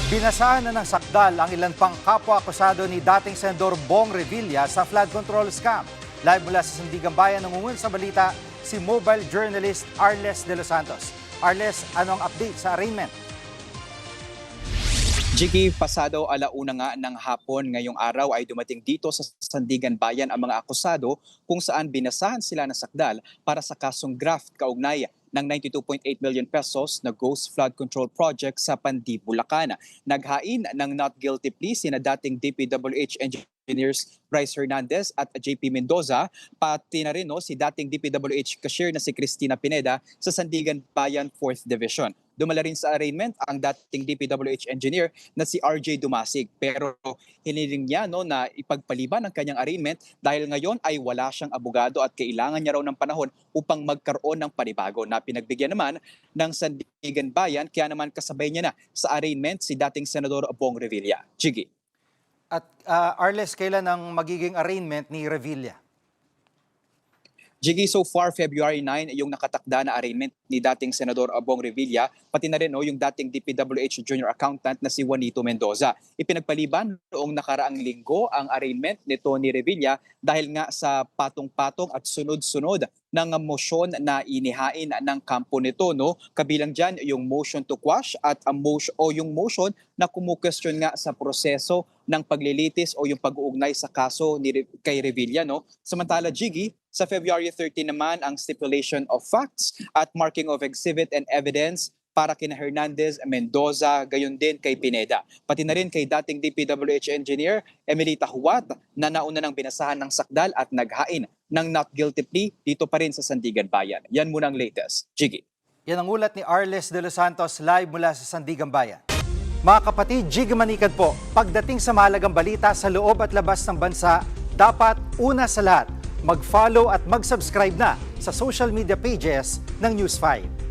Binasahan na ng sakdal ang ilan pang kapwa-akusado ni dating Senador Bong Revilla sa flood control scam. Live mula sa Sandigan Bayan, nangungun sa balita si mobile journalist Arles de los Santos. Arles, ano ang update sa arraignment? Jiggy, pasado alauna nga ng hapon ngayong araw ay dumating dito sa Sandigan Bayan ang mga akusado kung saan binasahan sila ng sakdal para sa kasong graft kaugnay ng 92.8 million pesos na Ghost Flood Control Project sa Pandi, Bulacan. Naghain ng not guilty plea sina dating DPWH engineers Bryce Hernandez at JP Mendoza, pati na rin si dating DPWH cashier na si Cristina Pineda sa Sandigan Bayan 4th Division. Dumala rin sa arraignment ang dating DPWH engineer na si RJ Dumasig, pero hiniling niya na ipagpaliban ang kanyang arraignment dahil ngayon ay wala siyang abogado at kailangan niya raw ng panahon upang magkaroon ng panibago na pinagbigyan naman ng Sandigan Bayan, kaya naman kasabay niya na sa arraignment si dating Senador Bong Revilla. Jiggy. At Arles, kailan ang magiging arraignment ni Revilla? Jiggy, so far February 9 yung nakatakda na arraignment ni dating Senador Bong Revilla, pati na rin yung dating DPWH Junior Accountant na si Juanito Mendoza. Ipinagpaliban noong nakaraang linggo ang arraignment nito ni Revilla dahil nga sa patong-patong at sunod-sunod ng motion na inihain ng kampo nito, kabilang dyan yung motion to quash at yung motion na kumu-question nga sa proseso ng paglilitis o yung pag-uugnay sa kaso kay Revilla. Samantala, Jiggy, sa February 13 naman ang stipulation of facts at marking of exhibit and evidence para kina Hernandez, Mendoza, gayon din kay Pineda. Pati na rin kay dating DPWH engineer Emelita Huat na nauna ng binasahan ng sakdal at naghain ng not guilty plea dito pa rin sa Sandigan Bayan. Yan muna ang latest. Jiggy. Yan ang ulat ni Arles de los Santos live mula sa Sandigan Bayan. Mga kapatid, Jiggy Manikad po, pagdating sa mahalagang balita sa loob at labas ng bansa, dapat una sa lahat, mag-follow at mag-subscribe na sa social media pages ng News 5.